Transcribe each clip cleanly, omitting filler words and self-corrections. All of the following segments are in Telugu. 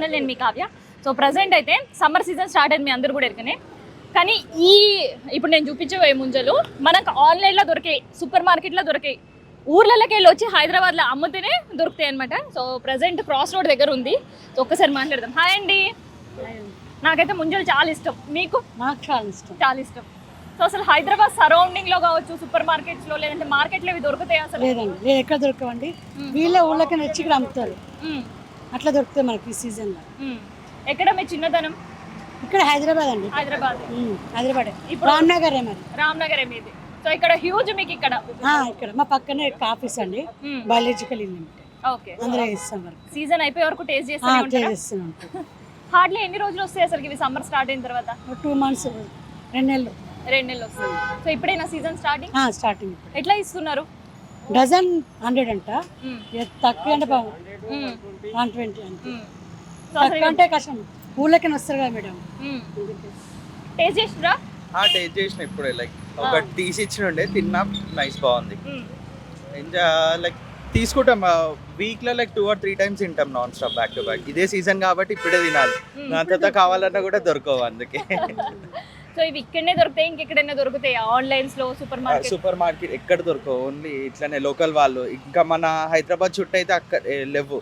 ఛానల్, నేను మీ కావ్య. సో ప్రజెంట్ అయితే సమ్మర్ సీజన్ స్టార్ట్ అయింది, మీ అందరు కూడా ఎరకనే. కానీ ఇప్పుడు నేను చూపించే ముంజలు మనకు ఆన్లైన్లో దొరికాయి, సూపర్ మార్కెట్లో దొరికాయి, ఊర్లలోకి వెళ్ళి వచ్చి హైదరాబాద్లో అమ్ముతూనే దొరుకుతాయి అనమాట. సో ప్రజెంట్ క్రాస్ రోడ్ దగ్గర ఉంది. సో ఒక్కసారి మాట్లాడదాం. హాయ్ అండి. నాకైతే ముంజలు చాలా ఇష్టం, మీకు? నాకు చాలా ఇష్టం. సో అసలు హైదరాబాద్ సరౌండింగ్ లో కావచ్చు, సూపర్ మార్కెట్స్ లో, లేదంటే మార్కెట్లో ఇవి దొరుకుతాయి అసలు? లేదండి, లేదు, ఎక్కడ దొరకవండి. వీళ్ళ ఊళ్ళకి నచ్చి ఇక్కడ అమ్ముతారు, అట్లా దొరుకుతాయి మనకి ఈ సీజన్ లో. ఎక్కడ మీ చిన్నదనం? ఇక్కడ హైదరాబాద్ అండి. హైదరాబాద్. హైదరాబాద్ ఇప్పుడు రామ్నగర్. మరి రామ్నగర్ మీది. సో ఇక్కడ హ్యూజ్ మీకు ఇక్కడ ఇక్కడ మా పక్కనే ఆఫీస్ అండి, బయాలజికల్ లిమిటెడ్. ఓకే, అందులో ఇస్తాం వరకు. సీజన్ అయిపోయే వరకు టేస్ట్ చేస్తున్నాం. హార్డ్లీ ఎన్ని రోజులు వస్తాయి అసలు ఇవి సమ్మర్ స్టార్ట్ అయిన తర్వాత? 2 months, 2 నెలలు. 2 నెలలు వస్తాయి. సో ఇప్పుడైనా సీజన్ స్టార్టింగ్. ఎట్లా ఇస్తున్నారు? డజన్ 100 అంట, తక్కువ అంటే 120 అంతే. తక్కువ అంటే కష్టం, ఊళ్ళకి వస్తారు కదా మేడం. టేస్ట్ చేసిరా? టేస్ట్ చేసిన ఇప్పుడే, లైక్ ఒక తీసి ఇచ్చినుండే, తిన్నా, నైస్, బాగుంది. ఎంజాయ్, లైక్ తీసుకుంటాం వీక్లో లైక్ 2 or 3 times తింటాం non stop, back to back. ఇదే సీజన్ కాబట్టి ఇప్పుడే తినాలి, దాని తర్వాత కావాలన్నా కూడా దొరకవు అందుకే. సో ఇవి ఇక్కడనే దొరుకుతాయి, ఇంకెక్కడైనా దొరుకుతాయి ఆన్లైన్స్ లో? సూపర్ మార్కెట్ ఎక్కడ దొరకవు, ఓన్లీ ఇట్లానే లోకల్ వాళ్ళు. ఇంకా మన హైదరాబాద్ చుట్టూ అయితే అక్కడ లేవు.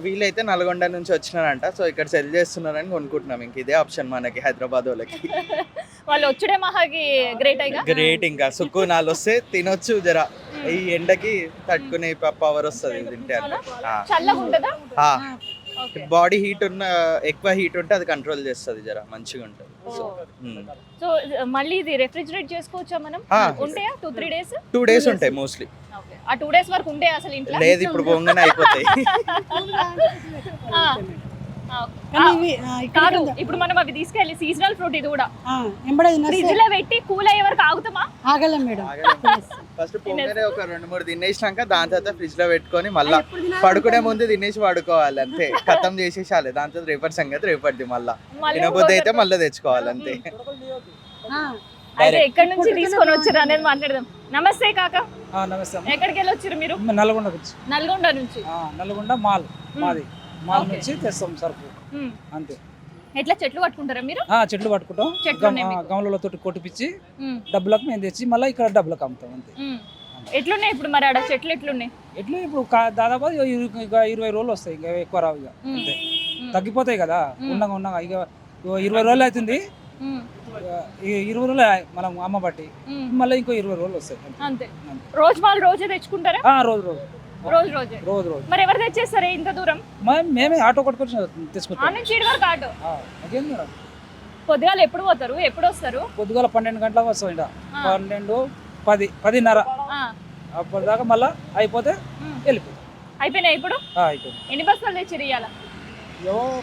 వీళ్ళైతే నల్గొండ నుంచి వచ్చినారంట, సో ఇక్కడ సెల్ చేస్తున్నారని కొనుక్కుంటున్నాం. ఇంక ఇదే ఆప్షన్ మనకి హైదరాబాద్ వాళ్ళకి. వాళ్ళు వచ్చుడే మహాకి గ్రేట్. ఇంకా సుక్కునాలు వస్తే తినొచ్చు, జర ఈ ఎండకి తట్టుకునే పవర్ వస్తుంది తింటే. చల్లగా ఉంటుందా? బాడీ హీట్ ఎక్కువ హీట్ ఉంటే అది కంట్రోల్ చేస్తుంది, జర మంచిగా ఉంటుంది. సో మళ్ళీ ఇది రెఫ్రిజిరేట్ చేసుకోవచ్చా మనం? ఉంటాయా 2-3 days? 2 days ఉంటాయి మోస్ట్లీ. ఆ 2 days వరకు ఉంటాయి అసలు ఇంట్లో? లేదు, ఇప్పుడు పోగానే అయిపోతాయి. కాదు, ఇప్పుడు మనం అవి తీసుకెళ్ళి సీజనల్ ఫ్రూట్, ఇది కూడా ఫ్రిడ్జ్ లో పెట్టి కూల్ అయ్యే వరకు ఆగుతామా? ఆగలేం మేడం. ఫస్ట్ పోగానే ఒక 2-3 తినేసినాక దాని తర్వాత ఫ్రిడ్జ్ లో పెట్టుకొని మళ్ళీ పడుకునే ముందు తినేసి పడుకోవాలి, అంతే. ఖతం చేసేసాలి, దాని తర్వాత రేపటి సంగతి రేపటిది. మళ్ళీ తినబోతే అయితే మళ్ళీ తెచ్చుకోవాలి, అంతే. అయితే ఎక్కడి నుంచి తీసుకొని వచ్చారు అనేది మాట్లాడదాం. నమస్తే కాక. నమస్తే. ఎక్కడికి వెళ్ళి వచ్చారు మీరు? నల్గొండ నుంచి. నల్గొండ మాది నుంచి తెస్తాం సరుకు, అంతే. ఎట్లా చెట్లు పట్టుకుంటారా మీరు? చెట్లు పట్టుకుంటాం, గమలలో తోటి కొట్టిపించి డబ్బులకు మేము తెచ్చి మళ్ళీ ఇక్కడ డబ్బులకు అమ్ముతాం, అంతే. ఎట్లున్నాయి ఇప్పుడు మరి ఆడ చెట్లు? ఎట్లున్నాయి? ఇప్పుడు దాదాపు 20 రోజులు వస్తాయి, ఇంకా ఎక్కువ రావు, ఇక అంతే. తగ్గిపోతాయి కదా, ఉండగా ఇక 20 రోజులు అవుతుంది. 20 రోజులు మనం అమ్మ బట్టి మళ్ళీ ఇంకో 20 రోజులు వస్తాయి, అంతే. రోజే తెచ్చుకుంటారా? రోజు మరి ఎవరు తెచ్చేస్తారా ఇంత దూరం? మేమే ఆటో కొట్టుకొని తీసుకుంటాం. పొద్దుగాల ఎప్పుడు పోతారు, ఎప్పుడు వస్తారు? పొద్దుగాల 12 గంటలకు వస్తాం, ఇంకా 12, 10, 10:30 అప్పటిదాకా మళ్ళీ అయిపోతే వెళ్ళిపోతాం. అయిపోయినాయి ఇప్పుడు? అయిపోయింది. ఎన్ని బస్తాలు తెచ్చారు ఇవాళ?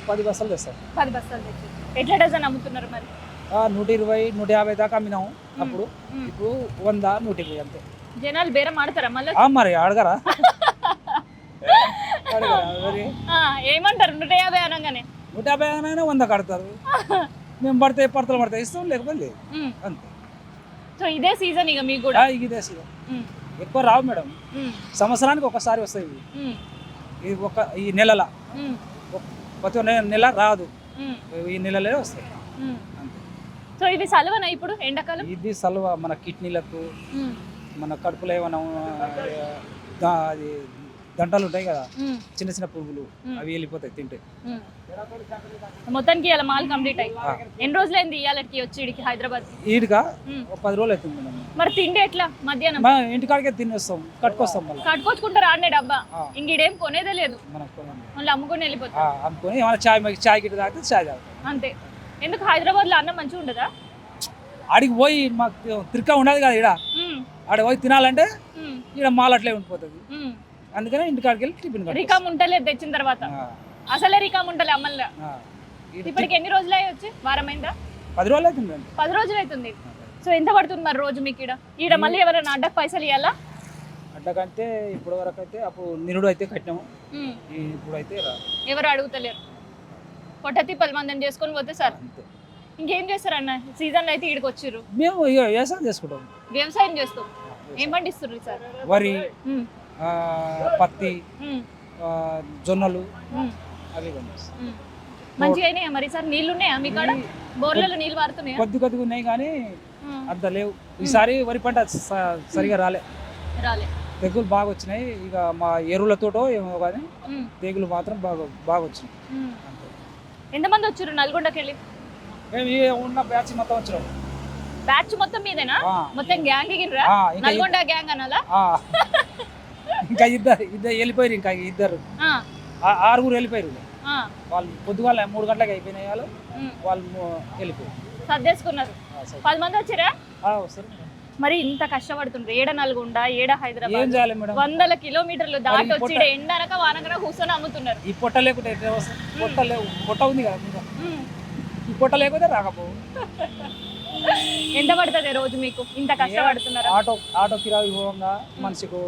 10 బస్తాలు తెస్తాం. 10 బస్తాలు తెచ్చారు. ఎట్లా డజన్ అమ్ముతున్నారు మరి? 120, 150 దాకా అమ్మినాము అప్పుడు. ఇప్పుడు 100, 120 అంతే. జనాలు బేరం ఆడతారా మళ్ళీ? మరి అడగరా? ఏమంటారు? 150 అనగానే 150 అనగానే 100 కడతారు. మేము పడతలు పడతాయి, ఇస్తాం, లేకపోతే లేదు, అంతే. సో ఇదే సీజన్ ఇక మీకు కూడా? ఇదే సీజన్. ఎక్కువ రావు మేడం, సంవత్సరానికి ఒకసారి వస్తాయి ఇవి. ఈ నెలల ప్రతి నెల రాదు, ఈ నెలలే వస్తాయి, అంతే. సో ఇది సలవనా ఇప్పుడు ఎండాకాలం? ఇది సలవ మన కిడ్నీలకు, మన కడుపులో ఏమైనా అది దంటలు ఉంటాయి కదా, చిన్న చిన్న పురుగులు, అవి వెళ్ళిపోతాయి తింటే. మొత్తానికి ఇలా మాల్ కంప్లీట్ అయ్యి ఎన్ని రోజులు అయింది ఇవాళకి వచ్చి ఈడికి హైదరాబాద్? ఈడిగా 10 రోజులు అవుతుంది మేడం. మరి తిండి ఎట్లా? మధ్యాహ్నం ఇంటికాడికే తిని వస్తాం, కట్టుకొస్తాం, మళ్ళీ కట్టుకొచ్చుకుంటారు ఆడనే డబ్బా. ఇంకేం కొనేదే లేదు, మళ్ళీ అమ్ముకొని వెళ్ళిపోతాం. అమ్ముకొని ఏమైనా చాయ్ గిట్ట తాగితే చాయ్ తాగుతాం, అంతే. ఎందుకు హైదరాబాద్ లో అన్నం మంచిగా ఉండదా? ఆడికి పోయి మాకు తిరక ఉండదు కదా, ఇక్కడ ఆడ పోయి తినాలంటే ఇక్కడ మాల్ అట్లే ఉండిపోతుంది, అందుకనే ఇంటికాడికి వెళ్ళి టిఫిన్. రికామ్ ఉంటలేదు తెచ్చిన తర్వాత, అసలే రికామ్ ఉంటలే అమ్మల్లా. ఇప్పటికి ఎన్ని రోజులు అయ్యి వచ్చి? వారం అయిందా? 10 రోజులు అవుతుంది. 10 రోజులు అవుతుంది. సో ఎంత పడుతుంది మరి రోజు మీకు ఈడ మళ్ళీ ఎవరైనా అడ్డకు పైసలు ఇవ్వాలా? అడ్డకంటే ఇప్పటి వరకు అయితే అప్పుడు నిరుడు అయితే కట్టినాము, ఇప్పుడు అయితే ఎవరు అడుగుతలేరు. పొట్ట తిప్పలు మందం చేసుకొని పోతే సార్, ఇంకేం చేస్తారన్న? సీజన్లో అయితే ఈడికి వచ్చిర్రు, మేము వ్యవసాయం చేసుకుంటాం. వ్యవసాయం చేస్తాం. ఏం పండిస్తుర్రు సార్? వరి, పత్తి, జొన్నలు, అవి పండిస్తాం. మంచిగా అయినాయా మరి సార్? నీళ్లు ఉన్నాయా మీ కాడ? బోర్లలో నీళ్ళు పారుతున్నాయా? కొద్దిగా ఉన్నాయి కానీ అంత లేవు. ఈసారి వరి పంట సరిగా రాలే, తెగులు బాగా వచ్చినాయి. ఇక మా ఎరువులతోటో ఏమో కానీ తెగులు మాత్రం బాగా వచ్చినాయి. ఎంతమంది వచ్చారు నల్గొండకి వెళ్ళి? మేము ఉన్న బ్యాచ్ మొత్తం వచ్చినాం. బ్యాచ్ మొత్తం మీదేనా? మొత్తం గ్యాంగ్ గిర్రా? నల్గొండ గ్యాంగ్ అనాలా? ఇంకా ఇద్దరు వెళ్ళిపోయారు. ఇంకా ఇద్దరు 6 వెళ్ళిపోయారు. వాళ్ళు పొద్దుగాల 3 గంటలకు అయిపోయినాయి. వాళ్ళు వెళ్ళిపోయారు, సర్దేసుకున్నారు. 10 మంది వచ్చారా? వస్తారు. మరి ఇంత కష్టపడుతుండ్రు, ఏడ నల్గొండ ఏడ హైదరాబాద్, ఏం చేయాలి మేడం? 100 కిలోమీటర్లు దాటి వచ్చి ఎండనక వానకన కూర్చొని అమ్ముతున్నారు. ఈ పొట్ట లేకుంటే పొట్ట లేవు, పొట్ట ఉంది కదా ఇంకా. ఈ పొట్ట లేకపోతే రాకపోవు. ఎంత పడుతుంది రోజు మీకు ఇంత కష్టపడుతున్నారు? ఆటో కిరాయి పోగా మనిషికు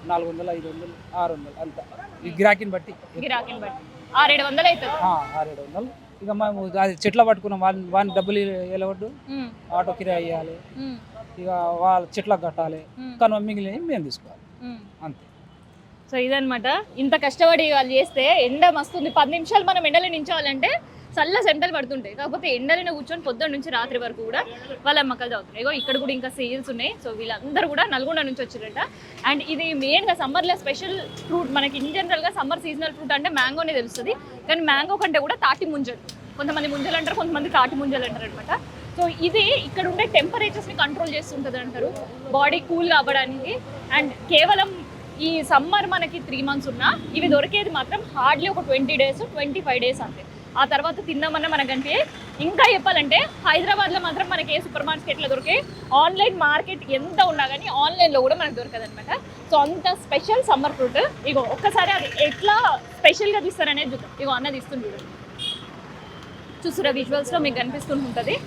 400, 500, 600 అంత ఈ గిరాకీని బట్టి 600-700 అవుతుంది. 600-700. ఇక మేము అది చెట్ల పట్టుకున్నాం, వాని డబ్బులు వెళ్ళవద్దు, ఆటో కిరాయి వేయాలి, ఇక వాళ్ళ చెట్లకు కట్టాలి, కానీ మిగిలిన మేము తీసుకోవాలి అంతే. సో ఇదనమాట, ఇంత కష్టపడి వాళ్ళు చేస్తే ఎండ మస్తుంది. 10 నిమిషాలు మనం ఎండలో నించోవాలంటే చల్ల సెంటలు పడుతుంటాయి. కాకపోతే ఎండలను కూర్చొని పొద్దున్న నుంచి రాత్రి వరకు కూడా వాళ్ళ అమ్మకాలు చదువుతున్నాయి. ఇగో ఇక్కడ కూడా ఇంకా సేల్స్ ఉన్నాయి. సో వీళ్ళందరూ కూడా నల్గొండ నుంచి వచ్చారట. అండ్ ఇది మెయిన్గా సమ్మర్లో స్పెషల్ ఫ్రూట్. మనకి ఇన్ జనరల్గా సమ్మర్ సీజనల్ ఫ్రూట్ అంటే మ్యాంగోనే తెలుస్తుంది, కానీ మ్యాంగో కంటే కూడా తాటి ముంజలు, కొంతమంది ముంజలు అంటారు, కొంతమంది తాటి ముంజలు అంటారు అనమాట. సో ఇది ఇక్కడ ఉండే టెంపరేచర్స్ని కంట్రోల్ చేస్తుంటుంది అంటారు, బాడీ కూల్గా అవ్వడానికి. అండ్ కేవలం ఈ సమ్మర్ మనకి 3 months ఉన్నా ఇవి దొరికేది మాత్రం హార్డ్లీ ఒక 20 days 25 days అంతే. ఆ తర్వాత తిన్నామన్నా మనకంటే. ఇంకా చెప్పాలంటే హైదరాబాద్లో మాత్రం మనకి ఏ సూపర్ మార్కెట్లో దొరికే ఆన్లైన్ మార్కెట్ ఎంత ఉన్నా కానీ ఆన్లైన్లో కూడా మనకు దొరకదు అనమాట. సో అంత స్పెషల్ సమ్మర్ ఫ్రూట్. ఇగో ఒక్కసారి అది ఎట్లా స్పెషల్గా తీస్తారనేది చూద్దాం. ఇగో అన్నది ఇస్తుంది చూడండి, చూసారా విజువల్స్లో మీకు కనిపిస్తుంటుంది.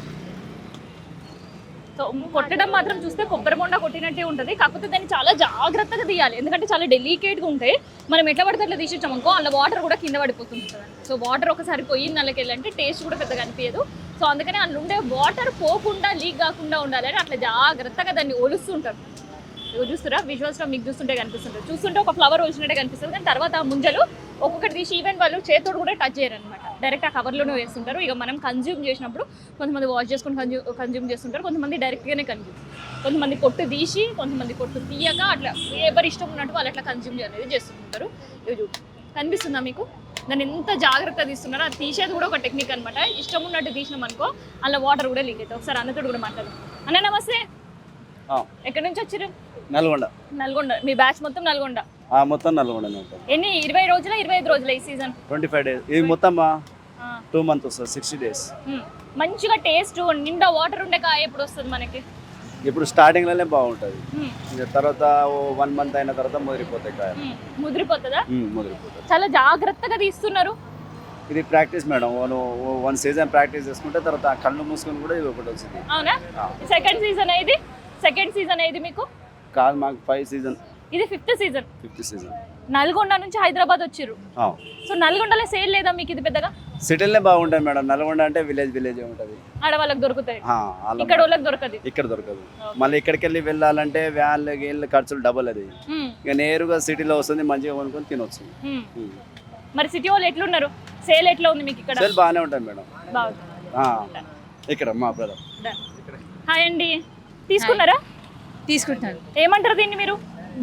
సో కొట్టడం మాత్రం చూస్తే కొబ్బరి బొండ కొట్టినట్టే ఉంటుంది, కాకపోతే దాన్ని చాలా జాగ్రత్తగా తీయాలి, ఎందుకంటే చాలా డెలికేట్గా ఉంటాయి. మనం ఎట్లా పడితే అట్లా తీసేసాం అనుకో అలా వాటర్ కూడా కింద పడిపోతుంటుంది. సో వాటర్ ఒకసారి పోయిన నెలకి వెళ్ళంటే టేస్ట్ కూడా పెద్దగా అనిపించదు. సో అందుకని అందులో ఉండే వాటర్ పోకుండా లీక్ కాకుండా ఉండాలని అట్లా జాగ్రత్తగా దాన్ని ఒలుస్తుంటారు. చూస్తురా విజువల్స్లో మీకు చూస్తుంటే కనిపిస్తుంటుంది, చూస్తుంటే ఒక ఫ్లవర్ ఒలిచినట్టే కనిపిస్తుంది, కానీ తర్వాత ఆ ముంజలు ఒక్కొక్కటి తీసి ఈవెన్ వాళ్ళు చేతోడు కూడా టచ్ చేయరు అనమాట, డైరెక్ట్ ఆ కవర్లోనే వేస్తుంటారు. ఇక మనం కన్జ్యూమ్ చేసినప్పుడు కొంతమంది వాష్ చేసుకొని కన్జ్యూమ్ చేస్తుంటారు, కొంతమంది డైరెక్ట్గానే కొంతమంది పొట్టు తీసి, కొంతమంది పొట్టు తీయక అట్లా ఎవరి ఇష్టం ఉన్నట్టు వాళ్ళు అట్లా కన్జ్యూమ్ అనేది చేస్తుంటారు. ఇవి కనిపిస్తుందా మీకు? దాన్ని ఎంత జాగ్రత్త తీస్తున్నారో అది తీసేది కూడా ఒక టెక్నిక్ అనమాట. ఇష్టం ఉన్నట్టు తీసినాం అనుకో అలా వాటర్ కూడా లీక్ అవుతుంది. ఒకసారి అన్నతోడు కూడా మాట్లాడదాం. అన్న నమస్తే, ఎక్కడి నుంచి వచ్చారు? నల్గొండ. మీ బ్యాచ్ మొత్తం నల్గొండ? మొత్తం నల్గొండ. ఎన్ని 20 రోజుల 25 రోజుల ఈ సీజన్? 25 days. ఇది మొత్తం 2 months వస్తుంది, 60 days. మంచిగా టేస్ట్ నిండా వాటర్ ఉండే కాయ ఎప్పుడు వస్తుంది మనకి? ఇప్పుడు స్టార్టింగ్ లోనే బాగుంటది, తర్వాత 1 month అయిన తర్వాత ముదిరిపోతాయి కాయలు. ముదిరిపోతుందా? ముదిరిపోతుంది. చాలా జాగ్రత్తగా తీస్తున్నారు. ఇది ప్రాక్టీస్ మేడం, 1 season ప్రాక్టీస్ చేసుకుంటే తర్వాత కళ్ళు మూసుకొని కూడా ఇది ఒకటి వచ్చింది. అవునా? సెకండ్ సీజన్ ఇది? సెకండ్ సీజన్ ఇది మీకు? కాదు, మాకు 5 season. ఇది 5th season. 5th season. Nalgonda నుంచి హైదరాబాద్ వచ్చారు. సో నల్గొండలో సేల్ లేదా మీకు ఇది పెద్దగా? సిటీలనే బాగుంటాయి మేడం, నల్గొండ అంటే విలేజ్ ఉంటుంది, ఆడవాళ్ళకి దొరుకుతాయి, ఇక్కడ ఇక్కడ వాళ్ళకి దొరకదు. ఇక్కడ దొరకదు. మళ్ళీ ఇక్కడికి వెళ్ళి వెళ్ళాలంటే వ్యాన్లు గేళ్ళు ఖర్చులు డబుల్. అది ఇక నేరుగా సిటీలో వస్తుంది, మంచిగా కొనుక్కొని తినొచ్చు. మరి సిటీ వాళ్ళు ఎట్లున్నారు? సేల్ ఎట్లా ఉంది మీకు ఇక్కడ? సేల్ బాగానే ఉంటుంది మేడం. బాగుంది. ఇక్కడ మా బ్రదర్. హాయ్ అండి, తీసుకున్నారా? తీసుకుంటాను. ఏమంటారు దీన్ని మీరు?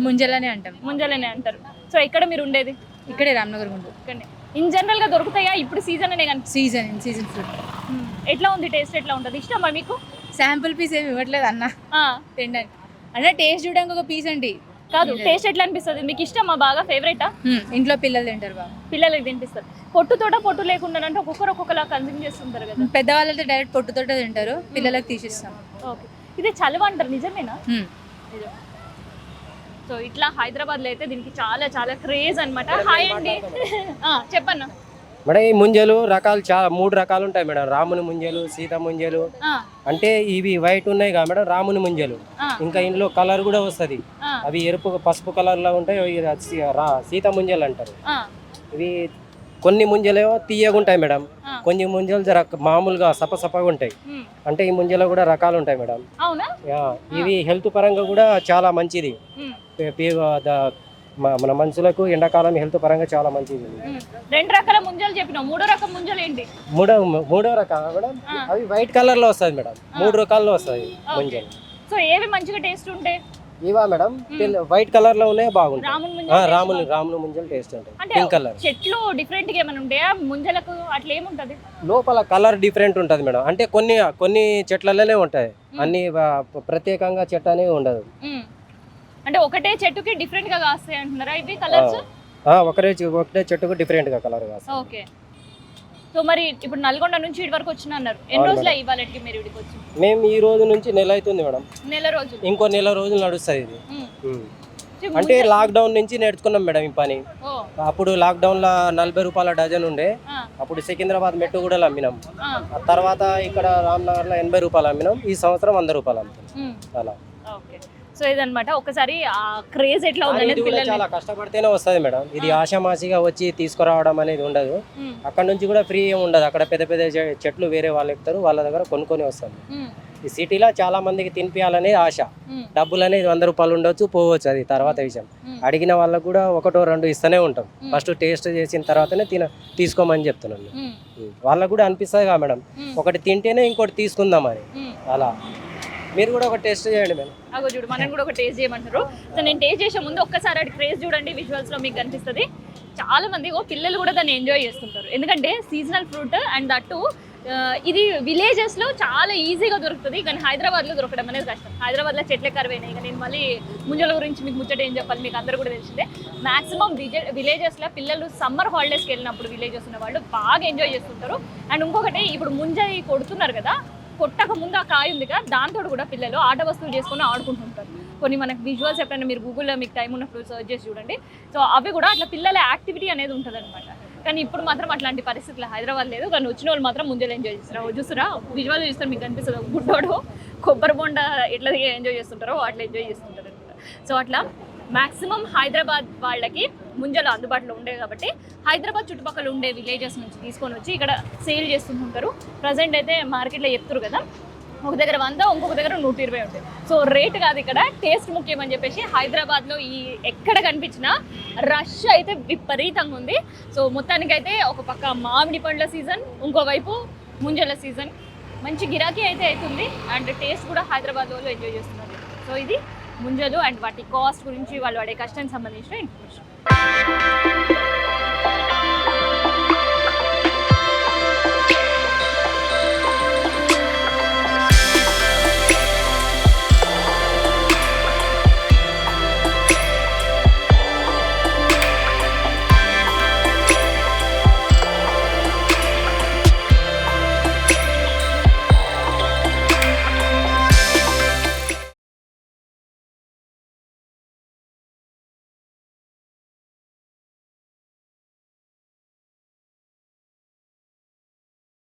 ముంజలనే అంటాం. ముంజలనే అంటారు. సో ఎక్కడ మీరు ఉండేది? ఇక్కడే రామ్నగర్ గుండు. ఇక్కడనే. ఇన్ జనరల్ గా దొరుకుతాయా ఇప్పుడు? సీజన్ అనే కానీ సీజన్ ఫ్రూట్. ఎట్లా ఉంది టేస్ట్? ఎట్లా ఉంటుంది? ఇష్టమా మీకు? శాంపుల్ పీస్ ఏమి ఇవ్వట్లేదు అన్న తినడానికి. అన్న టేస్ట్ చూడడానికి ఒక పీస్ అండి. కాదు, టేస్ట్ ఎట్లా అనిపిస్తుంది మీకు? ఇష్టమా? బాగా ఫేవరెటా? ఇంట్లో పిల్లలు తింటారు బాగా. పిల్లలకి తినిపిస్తారు. పొట్టు లేకుండా అంటే ఒక్కొక్కలా కన్జ్యూమ్ చేస్తుంటారు కదా. పెద్దవాళ్ళతో డైరెక్ట్ పొట్టుతోట తింటారు, పిల్లలకి తీసిస్తాం. ఓకే, ఇది చలువ అంటారు, నిజమేనా? సో ఇట్లా హైదరాబాద్లో అయితే దీనికి చాలా చాలా క్రేజ్ అనమాట. హాయ్ అండి, చెప్పన్నా మేడం. ఈ ముంజలు రకాలు చాలా 3 రకాలు ఉంటాయి మేడం. రాముని ముంజలు, సీత ముంజలు. అంటే ఇవి వైట్ ఉన్నాయి కదా మేడం, రాముని ముంజలు. ఇంకా ఇందులో కలర్ కూడా వస్తుంది, అవి ఎరుపు పసుపు కలర్ లో ఉంటాయి, సీత ముంజలు అంటారు. ఇవి కొన్ని ముంజలేమో తీయగా ఉంటాయి మేడం, కొన్ని ముంజలు జర మామూలుగా సపసపగా ఉంటాయి. అంటే ఈ ముంజలో కూడా రకాలు ఉంటాయి మేడం. ఇవి హెల్త్ పరంగా కూడా చాలా మంచిది. మన మనుషులకు ఎండాకాలం హెల్త్ పరంగా చాలా మంచిది. రెండు రకాల ముంజలు చెప్పినావు, మూడో రకం ముంజలు ఏంటి? మూడో రకం మేడం, అవి వైట్ కలర్ లో వస్తుంది మేడం, 3 రకాల్లో వస్తుంది ముంజలు. సో ఏవి మంచిగా టేస్ట్ ఉంటాయి? ఇవా మేడం వైట్ కలర్ లో ఉన్నాయి, బాగుంటాయి. రాముని ముంజలు టేస్ట్ ఉంటాయి. అంటే పింక్ కలర్ చెట్లు డిఫరెంట్ గా ఏమైనా ఉంటాయా ముంజలకు? అట్లా ఏముంటది? లోపల కలర్ డిఫరెంట్ ఉంటది మేడం. అంటే కొన్ని చెట్లలోనే ఉంటాయి, అన్ని ప్రత్యేకంగా చెట్టు అనేది ఉండదు. అంటే ఒకటే చెట్టుకి డిఫరెంట్ గా కాస్తాయి అంటున్నారా ఇవి కలర్స్? ఒకటే చెట్టుకు డిఫరెంట్ గా కలర్ కాస్తాయి. ఓకే. సో మరి ఇప్పుడు నల్గొండ నుంచి ఇటు వరకు వచ్చిన అన్నారు, ఎన్ని రోజులు ఇవ్వాలంటే మీరు ఇక్కడికి వచ్చి? మేము ఈ రోజు నుంచి నెల అవుతుంది మేడం. నెల రోజులు? ఇంకో నెల రోజులు నడుస్తుంది ఇది. అంటే లాక్డౌన్ నుంచి నేర్చుకున్నాం మేడం ఈ పని. అప్పుడు లాక్డౌన్ లో 40 రూపాయల డజన్ ఉండే, అప్పుడు సికింద్రాబాద్ మెట్టు కూడా అమ్మినాం. ఆ తర్వాత ఇక్కడ రామ్నగర్ లో 80 రూపాయలు అమ్మినాం. ఈ సంవత్సరం 100 రూపాయలు అమ్ముతాం అలా. సో ఇదన్నమాట. ఒకసారి ఆ క్రేజ్ ఎట్లా ఉంది? పిల్లలు చాలా కష్టపడితేనే వస్తుంది మేడం. ఇది ఆషామాషిగా వచ్చి తీసుకురావడం అనేది ఉండదు. అక్కడ నుంచి కూడా ఫ్రీ ఏమి ఉండదు. అక్కడ పెద్ద పెద్ద చెట్లు వేరే వాళ్ళు ఎక్కుతారు, వాళ్ళ దగ్గర కొనుక్కొని వస్తుంది. ఈ సిటీలో చాలా మందికి తినిపించాలనే ఆశ. డబ్బులు అనేది 100 రూపాయలు ఉండొచ్చు, పోవచ్చు, అది తర్వాత విషయం. అడిగిన వాళ్ళకు కూడా 1-2 ఇస్తూనే ఉంటాం. ఫస్ట్ టేస్ట్ చేసిన తర్వాతనే తీసుకోమని చెప్తున్నాను. వాళ్ళకు కూడా అనిపిస్తుంది కదా మేడం, ఒకటి తింటేనే ఇంకోటి తీసుకుందామని. అలా మీరు కూడా ఒక టేస్ట్ చేయండి మేడం. అగో చూడు, మనం కూడా ఒక టేస్ట్ చేయమంటారు. సో నేను టేస్ట్ చేసే ముందు ఒక్కసారి అది క్రేజ్ చూడండి, విజువల్స్ లో మీకు కనిపిస్తుంది. చాలా మంది పిల్లలు కూడా దాన్ని ఎంజాయ్ చేస్తుంటారు, ఎందుకంటే సీజనల్ ఫ్రూట్ అండ్ దట్టు ఇది విలేజెస్ లో చాలా ఈజీగా దొరుకుతుంది, కానీ హైదరాబాద్ లో దొరకడం అనేది కష్టం. హైదరాబాద్ లో చెట్లే కరువైనాయి. ఇక నేను మళ్ళీ ముంజల గురించి మీకు ముచ్చట ఏం చెప్పాలి, మీకు అందరూ కూడా తెలిసిందే. మాక్సిమం విలేజెస్ లో పిల్లలు సమ్మర్ హాలిడేస్కి వెళ్ళినప్పుడు విలేజెస్ ఉన్న వాళ్ళు బాగా ఎంజాయ్ చేస్తుంటారు. అండ్ ఇంకొకటి, ఇప్పుడు ముంజ కొడుతున్నారు కదా, కొట్టక ముందు ఆ కాయ ఉంది కదా, దాంతో కూడా పిల్లలు ఆట వస్తువులు చేసుకొని ఆడుకుంటుంటారు. కొన్ని మనకు విజువల్స్ ఎప్పుడైనా మీరు గూగుల్లో మీకు టైం ఉన్నప్పుడు సర్చ్ చేసి చూడండి. సో అవి కూడా అట్లా పిల్లల యాక్టివిటీ అనేది ఉంటుంది అనమాట. కానీ ఇప్పుడు మాత్రం అట్లాంటి పరిస్థితులు హైదరాబాద్ లేదు. కానీ వచ్చిన వాళ్ళు మాత్రం ముంజలు ఎంజాయ్ చేస్తారు. చూస్తారా, విజువల్ చూస్తారు, మీకు కనిపిస్తుంది గుడ్డోడు కొబ్బరి బొండ ఎట్లా ఎంజాయ్ చేస్తుంటారో అట్లా ఎంజాయ్ చేస్తుంటారు అనమాట. సో అట్లా మ్యాక్సిమం హైదరాబాద్ వాళ్ళకి ముంజలు అందుబాటులో ఉండేవి కాబట్టి హైదరాబాద్ చుట్టుపక్కల ఉండే విలేజెస్ నుంచి తీసుకొని వచ్చి ఇక్కడ సేల్ చేస్తుంటారు. ప్రజెంట్ అయితే మార్కెట్లో చెప్తారు కదా, ఒక దగ్గర 100, ఇంకొక దగ్గర 120 ఉంటాయి. సో రేట్ కాదు ఇక్కడ, టేస్ట్ ముఖ్యం అని చెప్పేసి హైదరాబాద్లో ఈ ఎక్కడ కనిపించినా రష్ అయితే విపరీతంగా ఉంది. సో మొత్తానికైతే ఒక పక్క మామిడి పండ్ల సీజన్, ఇంకోవైపు ముంజల సీజన్, మంచి గిరాకీ అయితే అవుతుంది. అండ్ టేస్ట్ కూడా హైదరాబాద్ వాళ్ళు ఎంజాయ్ చేస్తున్నారు. సో ఇది ముంజలు అండ్ వాటి కాస్ట్ గురించి, వాళ్ళు పడే కష్టానికి సంబంధించిన ఇన్ఫర్మేషన్.